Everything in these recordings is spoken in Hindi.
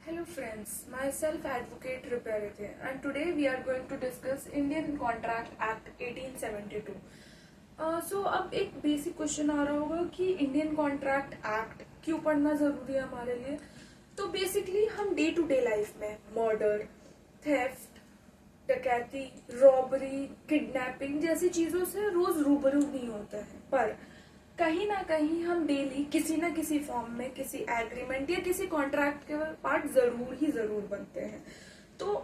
Hello friends, myself Advocate Ruparithe and today we are going to discuss Indian Contract Act 1872. So अब एक बेसिक क्वेश्चन आ रहा होगा कि इंडियन कॉन्ट्रैक्ट एक्ट क्यों पढ़ना ज़रूरी है हमारे लिए। तो बेसिकली हम डे टू डे लाइफ में मर्डर, थेफ्ट, डकैती, रॉबरी, किडनैपिंग जैसी चीज़ों से रोज़ रूबरू नहीं होते हैं, पर कहीं ना कहीं हम डेली किसी ना किसी फॉर्म में किसी एग्रीमेंट या किसी कॉन्ट्रैक्ट के पार्ट जरूर बनते हैं। तो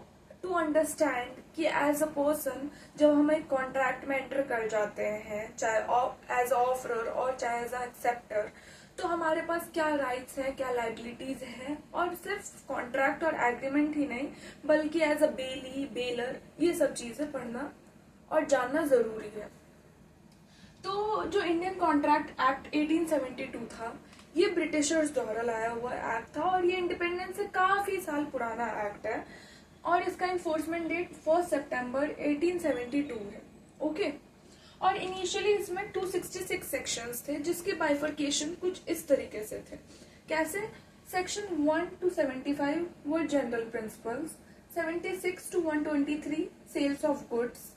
टू अंडरस्टैंड कि एज अ पर्सन जब हम एक कॉन्ट्रैक्ट में एंटर कर जाते हैं, चाहे एज ऑफरर और चाहे एज एक्सेप्टर, तो हमारे पास क्या राइट्स हैं, क्या लाइबिलिटीज हैं, और सिर्फ कॉन्ट्रैक्ट और एग्रीमेंट ही नहीं बल्कि एज अ बेली, बेलर, ये सब चीजें पढ़ना और जानना जरूरी है। तो जो इंडियन कॉन्ट्रैक्ट एक्ट 1872 था, ये ब्रिटिशर्स द्वारा लाया हुआ एक्ट था और ये इंडिपेंडेंस से काफी साल पुराना एक्ट है और इसका इन्फोर्समेंट डेट 1 सितंबर 1872 है। ओके, और इनिशियली इसमें 266 सेक्शंस थे जिसके बाइफर्केशन कुछ इस तरीके से थे। कैसे? Section 1 to 75 were general principles, 76 to 123 sales of goods,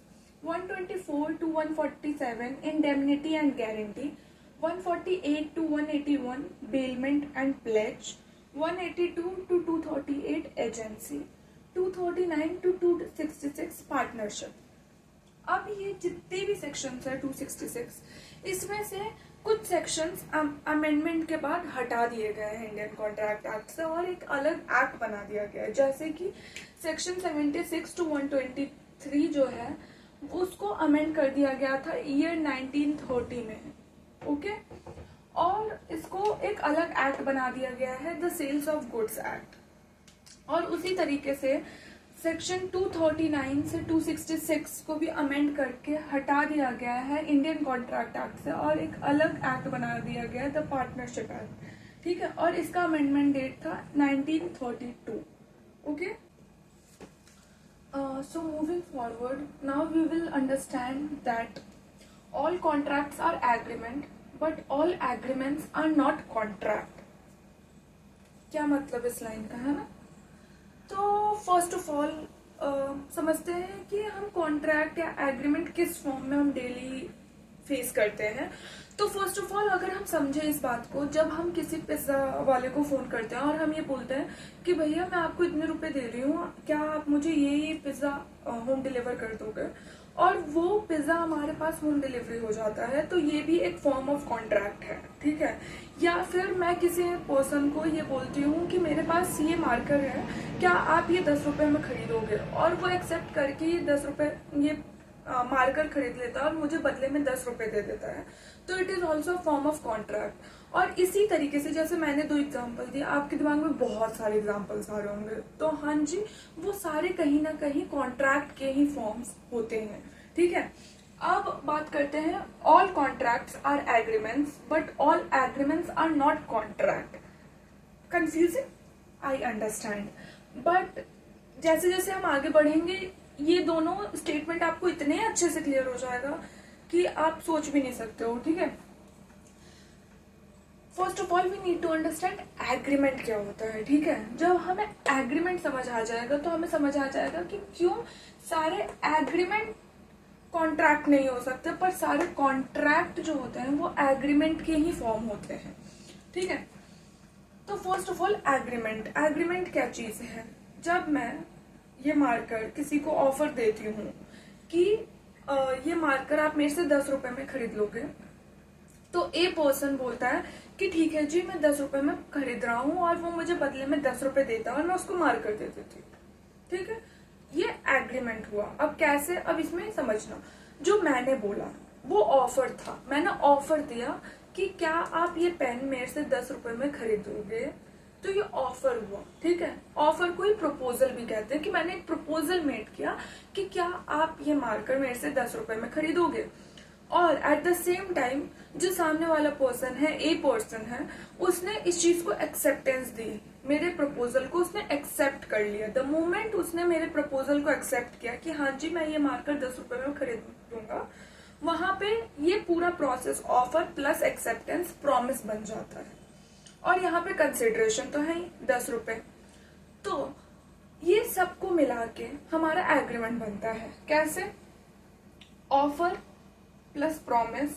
124 to 147 indemnity and guarantee, 148 to 181 bailment and pledge, 182 to 238 agency, 239 to 266 partnership। अब ये जितने भी सेक्शंस है 266, इसमें से कुछ सेक्शंस अमेंडमेंट के बाद हटा दिए गए हैं इंडियन कॉन्ट्रैक्ट एक्ट से और एक अलग एक्ट बना दिया गया है। जैसे कि सेक्शन 76 to 123 जो है उसको अमेंड कर दिया गया था ईयर 1930 में। ओके, और इसको एक अलग एक्ट बना दिया गया है, the sales of goods act. और उसी तरीके से सेक्शन 239 से 266 को भी अमेंड करके हटा दिया गया है इंडियन कॉन्ट्रैक्ट एक्ट से और एक अलग एक्ट बना दिया गया है, द पार्टनरशिप एक्ट। ठीक है, और इसका अमेंडमेंट डेट था 1932। Okay, so moving forward, now we will understand that all contracts are agreement, but all agreements are not contract। क्या मतलब इस लाइन का है ना? तो फर्स्ट ऑफ ऑल समझते हैं कि हम कॉन्ट्रैक्ट या एग्रीमेंट किस फॉर्म में हम डेली फेस करते हैं। तो फर्स्ट ऑफ ऑल अगर हम समझे इस बात को, जब हम किसी पिज्जा वाले को फोन करते हैं और हम ये बोलते हैं कि भैया मैं आपको इतने रुपए दे रही हूँ, क्या आप मुझे ये पिज्जा होम डिलीवर कर दोगे, और वो पिज्जा हमारे पास होम डिलीवरी हो जाता है, तो ये भी एक फॉर्म ऑफ कॉन्ट्रैक्ट है। ठीक है, या फिर मैं किसी पर्सन को ये बोलती हूँ कि मेरे पास ये मार्कर है, क्या आप ये 10 रुपए में खरीदोगे, और वो एक्सेप्ट करके ये 10 रुपए ये मार्कर खरीद लेता है और मुझे बदले में 10 रुपए दे देता है, तो it is also form of contract. और इसी तरीके से जैसे मैंने 2 एग्जाम्पल दिए, आपके दिमाग में बहुत सारे एग्जाम्पल्स आ रहे होंगे, तो हाँ जी, वो सारे कहीं ना कहीं कॉन्ट्रैक्ट के ही फॉर्म्स होते हैं। ठीक है, अब बात करते हैं, all contracts are agreements but all agreements are not contract. Confusing? I understand, but जैसे जैसे हम आगे बढ़ेंगे ये दोनों स्टेटमेंट आपको इतने अच्छे से क्लियर हो जाएगा कि आप सोच भी नहीं सकते हो। ठीक है, first of all we need to understand agreement क्या होता है। ठीक है, जब हमें एग्रीमेंट समझ आ जाएगा तो हमें समझ आ जाएगा कि क्यों सारे एग्रीमेंट कॉन्ट्रैक्ट नहीं हो सकते, पर सारे कॉन्ट्रैक्ट जो होते हैं वो एग्रीमेंट के ही फॉर्म होते हैं। ठीक है, तो फर्स्ट ऑफ ऑल एग्रीमेंट क्या चीज है? जब मैं ये मार्कर किसी को ऑफर देती हूँ कि ये मार्कर आप मेरे से 10 रुपए में खरीद लोगे, तो ए पर्सन बोलता है कि ठीक है जी, मैं 10 रुपए में खरीद रहा हूँ, और वो मुझे बदले में 10 रुपए देता है और मैं उसको मार्कर दे देती हूँ। ठीक है, ये एग्रीमेंट हुआ। अब कैसे? अब इसमें समझना, जो मैंने बोला वो ऑफर था, मैंने ऑफर दिया कि क्या आप ये पेन मेरे से 10 रुपए में खरीदोगे, तो ये ऑफर हुआ। ठीक है, ऑफर को ही प्रपोजल भी कहते हैं कि मैंने एक प्रपोजल मेड किया कि क्या आप ये मार्कर मेरे से 10 रुपए में खरीदोगे, और एट द सेम टाइम जो सामने वाला पर्सन है, ए पर्सन है, उसने इस चीज को एक्सेप्टेंस दी, मेरे प्रपोजल को उसने एक्सेप्ट कर लिया। द मोमेंट उसने मेरे प्रपोजल को एक्सेप्ट किया कि हाँ जी मैं ये मार्कर 10 रुपए में खरीद लूंगा, वहां पे ये पूरा process offer plus acceptance promise बन जाता है। और यहाँ पे कंसिडरेशन तो है ही 10 रुपए, तो ये सबको मिला के हमारा एग्रीमेंट बनता है। कैसे? Offer plus promise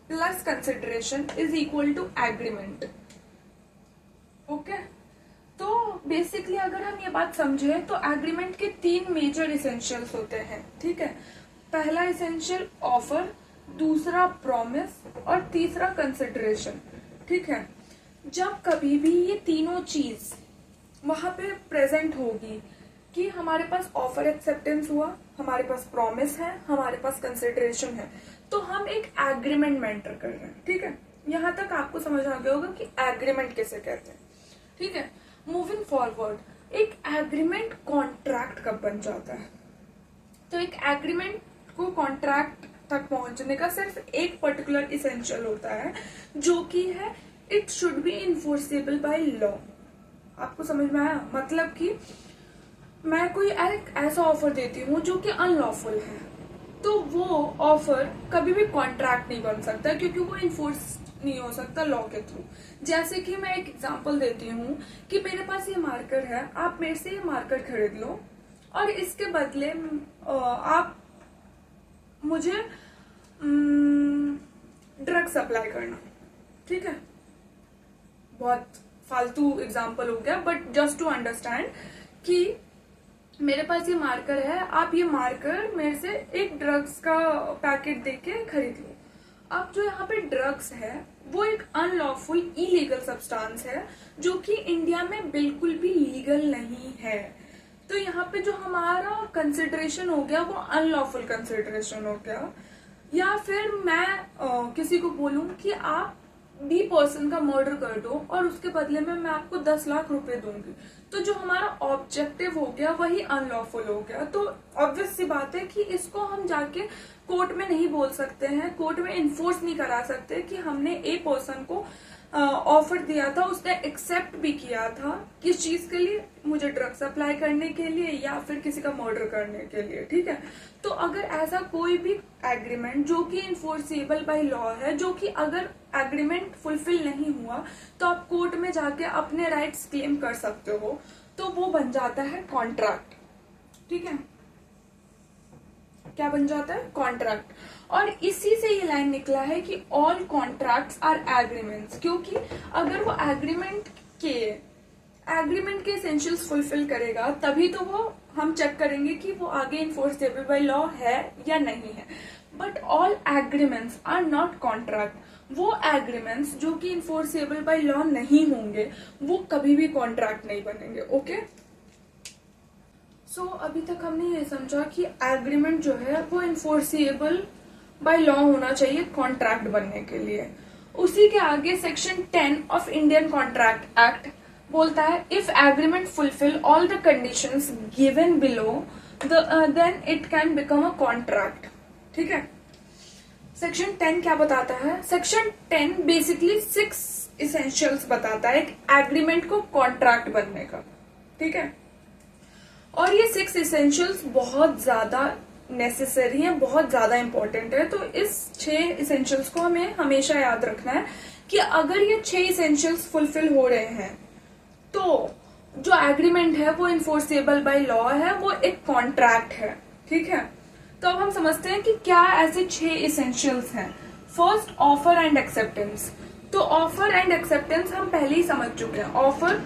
plus consideration is equal to agreement. Okay, तो बेसिकली अगर हम ये बात समझे तो एग्रीमेंट के 3 मेजर इसेंशियल्स होते हैं। ठीक है, पहला इसेंशियल ऑफर, दूसरा प्रॉमिस और तीसरा कंसिडरेशन। ठीक है, जब कभी भी ये तीनों चीज वहां पे प्रेजेंट होगी कि हमारे पास ऑफर एक्सेप्टेंस हुआ, हमारे पास प्रॉमिस है, हमारे पास कंसिडरेशन है, तो हम एक एग्रीमेंट मेंटर कर रहे हैं। ठीक है, यहां तक आपको समझ आ गया होगा कि एग्रीमेंट किसे कहते हैं। ठीक है, मूविंग फॉरवर्ड, एक एग्रीमेंट कॉन्ट्रैक्ट कब बन जाता है? तो एक एग्रीमेंट को कॉन्ट्रैक्ट तक पहुंचने का सिर्फ एक पर्टिकुलर इसेंशियल होता है, जो कि है it should be enforceable by law. आपको समझ में आया? मतलब कि मैं कोई एक ऐसा ऑफर देती हूँ जो कि अनलॉफुल है, तो वो ऑफर कभी भी कॉन्ट्रैक्ट नहीं बन सकता, क्योंकि वो इन्फोर्स नहीं हो सकता लॉ के थ्रू। जैसे कि मैं एक एग्जांपल देती हूँ कि मेरे पास ये मार्कर है, आप मेरे से ये मार्कर खरीद लो और इसके बदले आप मुझे ड्रग सप्लाई करना। ठीक है, बहुत फालतू एग्जांपल हो गया, बट जस्ट टू अंडरस्टैंड कि मेरे पास ये मार्कर है, आप ये मार्कर मेरे से एक ड्रग्स का पैकेट देके खरीद लो। अब जो यहाँ पे ड्रग्स है वो एक अनलॉफुल इलीगल सब्सटेंस है, जो कि इंडिया में बिल्कुल भी लीगल नहीं है। तो यहाँ पे जो हमारा कंसिडरेशन हो गया वो अनलॉफुल कंसिडरेशन हो गया। या फिर मैं किसी को बोलूं कि आप बी पर्सन का मर्डर कर दो और उसके बदले में मैं आपको 10 लाख रुपए दूंगी, तो जो हमारा ऑब्जेक्टिव हो गया वही अनलॉफुल हो गया। तो ऑब्वियस सी बात है कि इसको हम जाके कोर्ट में नहीं बोल सकते हैं, कोर्ट में इन्फोर्स नहीं करा सकते कि हमने ए पर्सन को ऑफर दिया था, उसने एक्सेप्ट भी किया था किस चीज के लिए, मुझे ड्रग सप्लाई करने के लिए या फिर किसी का मर्डर करने के लिए। ठीक है, तो अगर ऐसा कोई भी एग्रीमेंट जो कि इन्फोर्सेबल बाय लॉ है, जो कि अगर एग्रीमेंट फुलफिल नहीं हुआ तो आप कोर्ट में जाके अपने राइट्स क्लेम कर सकते हो, तो वो बन जाता है कॉन्ट्रैक्ट। ठीक है, क्या बन जाता है? कॉन्ट्रैक्ट। और इसी से ये लाइन निकला है कि ऑल कॉन्ट्रैक्ट्स आर एग्रीमेंट्स, क्योंकि अगर वो एग्रीमेंट के एसेंशियल्स फुलफिल करेगा तभी तो वो हम चेक करेंगे कि वो आगे इन्फोर्सेबल बाय लॉ है या नहीं है। But all agreements are not contract. वो एग्रीमेंट्स जो कि इन्फोर्सेबल बाय लॉ नहीं होंगे वो कभी भी कॉन्ट्रैक्ट नहीं बनेंगे। ओके, सो अभी तक हमने ये समझा कि एग्रीमेंट जो है वो इन्फोर्सेबल बाय लॉ होना चाहिए कॉन्ट्रैक्ट बनने के लिए। उसी के आगे section 10 of Indian contract act बोलता है, if agreement fulfil all the conditions given below then it can become a contract. ठीक है, सेक्शन 10 क्या बताता है? सेक्शन 10 बेसिकली 6 इसेंशियल्स बताता है एक एग्रीमेंट को कॉन्ट्रैक्ट बनने का। ठीक है, और ये 6 इसेंशियल्स बहुत ज्यादा नेसेसरी है, बहुत ज्यादा इंपॉर्टेंट है। तो इस 6 इसेंशियल्स को हमें हमेशा याद रखना है कि अगर ये 6 इसेंशियल्स फुलफिल हो रहे हैं तो जो एग्रीमेंट है वो इन्फोर्सेबल बाय लॉ है, वो एक कॉन्ट्रैक्ट है। ठीक है, तो अब हम समझते हैं कि क्या ऐसे 6 इसेंशियल्स हैं। First, offer and acceptance. तो ऑफर एंड एक्सेप्टेंस हम पहले ही समझ चुके हैं। ऑफर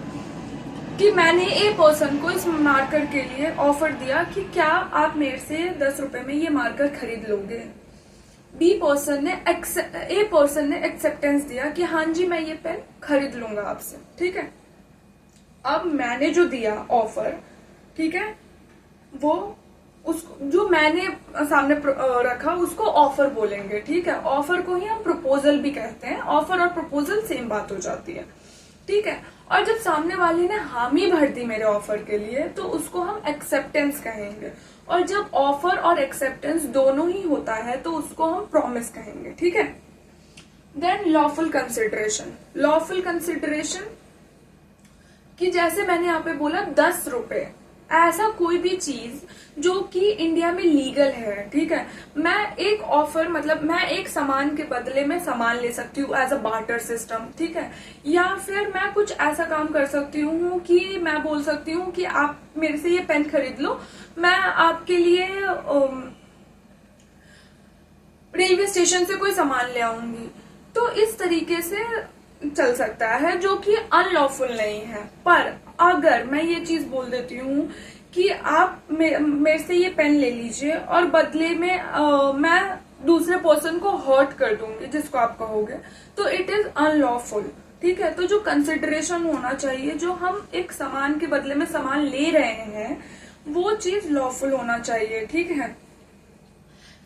कि मैंने ए पर्सन को इस मार्कर के लिए ऑफर दिया कि क्या आप मेरे से 10 रुपए में ये मार्कर खरीद लोगे। बी पर्सन ने ए पर्सन ने एक्सेप्टेंस दिया कि हाँ जी मैं ये पेन खरीद लूंगा आपसे। ठीक है, अब मैंने जो दिया ऑफर, ठीक है, वो उसको जो मैंने सामने रखा उसको ऑफर बोलेंगे। ठीक है, ऑफर को ही हम प्रपोजल भी कहते हैं। ऑफर और प्रपोजल सेम बात हो जाती है। ठीक है, और जब सामने वाले ने हामी भर दी मेरे ऑफर के लिए तो उसको हम एक्सेप्टेंस कहेंगे। और जब ऑफर और एक्सेप्टेंस दोनों ही होता है तो उसको हम प्रॉमिस कहेंगे। ठीक है, then lawful consideration. Lawful consideration कि जैसे मैंने यहाँ पे बोला 10 रुपए, ऐसा कोई भी चीज जो कि इंडिया में लीगल है, ठीक है, मैं एक ऑफर मतलब मैं एक सामान के बदले में सामान ले सकती हूँ एज अ बार्टर सिस्टम, ठीक है, या फिर मैं कुछ ऐसा काम कर सकती हूँ कि मैं बोल सकती हूँ कि आप मेरे से ये पेन खरीद लो, मैं आपके लिए रेलवे स्टेशन से कोई सामान ले आऊंगी। तो इस तरीके से चल सकता है जो कि अनलॉफुल नहीं है। पर अगर मैं ये चीज बोल देती हूँ कि आप मेरे से ये पेन ले लीजिए और बदले में मैं दूसरे पर्सन को हर्ट कर दूंगी जिसको आप कहोगे, तो इट इज अनलॉफुल, ठीक है। तो जो कंसिडरेशन होना चाहिए, जो हम एक सामान के बदले में सामान ले रहे हैं, वो चीज लॉफुल होना चाहिए, ठीक है।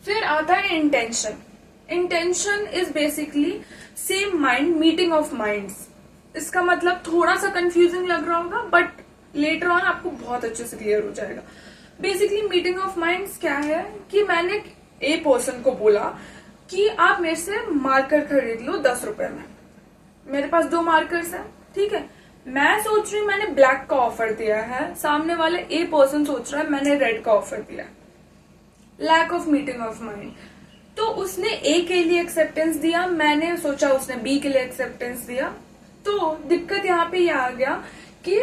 फिर आता है intention. Intention is basically same mind meeting of minds. इसका मतलब थोड़ा सा कंफ्यूजिंग लग रहा होगा, बट लेटर ऑन आपको बहुत अच्छे से क्लियर हो जाएगा। बेसिकली मीटिंग ऑफ माइंड्स क्या है कि मैंने ए पर्सन को बोला कि आप मेरे से मार्कर खरीद लो 10 रुपए में। मेरे पास 2 मार्कर्स हैं, ठीक है, मैं सोच रही हूँ मैंने ब्लैक का ऑफर दिया है, सामने वाले ए पर्सन सोच रहा है मैंने रेड का ऑफर दिया है। Lack of meeting of mind. तो उसने ए के लिए एक्सेप्टेंस दिया, मैंने सोचा उसने बी के लिए एक्सेप्टेंस दिया। तो दिक्कत यहाँ पे ये आ गया कि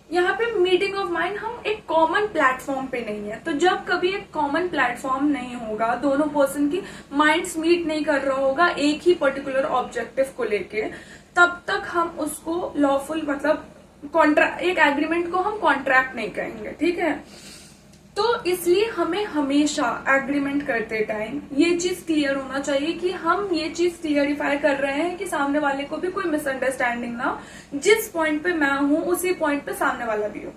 यहाँ पे मीटिंग ऑफ माइंड हम एक कॉमन प्लेटफॉर्म पे नहीं है। तो जब कभी एक कॉमन प्लेटफॉर्म नहीं होगा, दोनों पर्सन की माइंड्स मीट नहीं कर रहा होगा एक ही पर्टिकुलर ऑब्जेक्टिव को लेके, तब तक हम उसको लॉफुल मतलब एक एग्रीमेंट को हम कॉन्ट्रैक्ट नहीं कहेंगे, ठीक है। तो इसलिए हमें हमेशा एग्रीमेंट करते टाइम ये चीज क्लियर होना चाहिए कि हम ये चीज क्लियरिफाई कर रहे हैं कि सामने वाले को भी कोई मिसअंडरस्टैंडिंग ना हो। जिस पॉइंट पे मैं हूं उसी पॉइंट पे सामने वाला भी हो।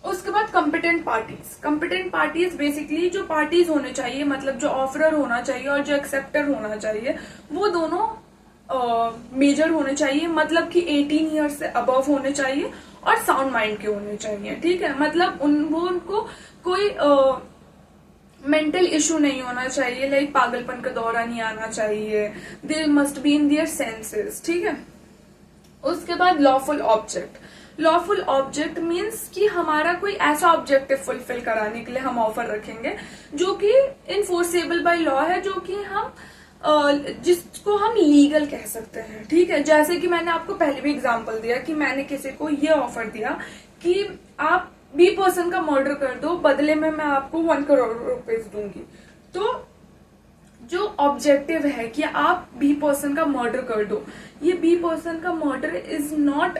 उसके बाद competent parties. Competent parties basically जो पार्टीज होने चाहिए, मतलब जो ऑफरर होना चाहिए और जो एक्सेप्टर होना चाहिए, वो दोनों मेजर होने चाहिए, मतलब कि 18 ईयर्स से अबव होने चाहिए और साउंड माइंड के होने चाहिए, ठीक है। मतलब उनको कोई मेंटल इशू नहीं होना चाहिए, लाइक पागलपन का दौरा नहीं आना चाहिए। They must be in their senses, ठीक है। उसके बाद lawful object. Lawful object means कि हमारा कोई ऐसा ऑब्जेक्टिव फुलफिल कराने के लिए हम ऑफर रखेंगे जो कि इनफोर्सेबल बाय लॉ है, जो कि हम जिसको हम लीगल कह सकते हैं, ठीक है। जैसे कि मैंने आपको पहले भी एग्जांपल दिया कि मैंने किसी को ये ऑफर दिया कि आप बी पर्सन का मर्डर कर दो, बदले में मैं आपको 1 करोड़ रुपए दूंगी। तो जो ऑब्जेक्टिव है कि आप बी पर्सन का मर्डर कर दो, ये बी पर्सन का murder is not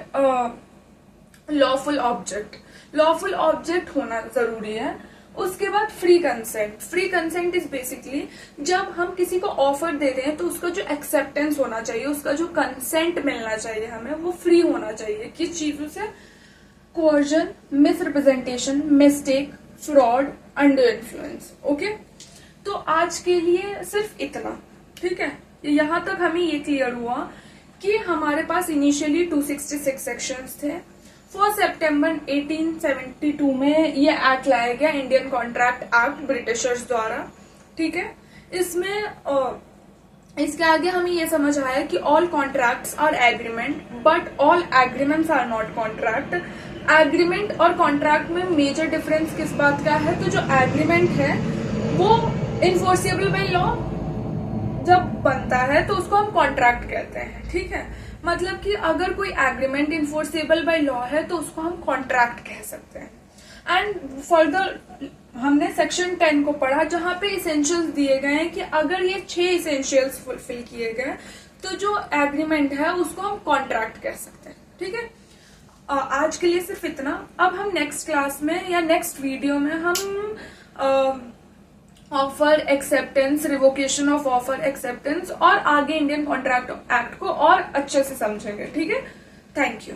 lawful object. Lawful object होना जरूरी है। उसके बाद free consent. Free consent is basically जब हम किसी को ऑफर दे रहे हैं तो उसका जो एक्सेप्टेंस होना चाहिए, उसका जो कंसेंट मिलना चाहिए हमें, वो फ्री होना चाहिए। किस चीजों से? Coercion, misrepresentation, mistake, fraud, under influence. Okay, तो आज के लिए सिर्फ इतना, ठीक है। यहां तक हमें ये क्लियर हुआ कि हमारे पास इनिशियली 266 सेक्शंस थे। 1 सितंबर 1872 में ये एक्ट लाया गया, इंडियन कॉन्ट्रैक्ट एक्ट, ब्रिटिशर्स द्वारा, ठीक है। इसमें इसके आगे हमें ये समझ आया कि all contracts are agreement but all agreements are not contract. Agreement और कॉन्ट्रैक्ट में मेजर डिफरेंस किस बात का है? तो जो एग्रीमेंट है वो इन्फोर्सेबल बाय लॉ जब बनता है तो उसको हम कॉन्ट्रैक्ट कहते हैं, ठीक है। मतलब कि अगर कोई एग्रीमेंट इन्फोर्सेबल बाय लॉ है तो उसको हम कॉन्ट्रैक्ट कह सकते हैं। एंड फर्दर हमने सेक्शन 10 को पढ़ा जहां पे इसेंशियल्स दिए गए हैं कि अगर ये 6 इसेंशियल्स फुलफिल किए गए तो जो एग्रीमेंट है उसको हम कॉन्ट्रैक्ट कह सकते हैं, ठीक है। आज के लिए सिर्फ इतना। अब हम नेक्स्ट क्लास में या नेक्स्ट वीडियो में हम offer acceptance, revocation of offer acceptance और आगे इंडियन कॉन्ट्रैक्ट एक्ट को और अच्छे से समझेंगे, ठीक है। Thank you.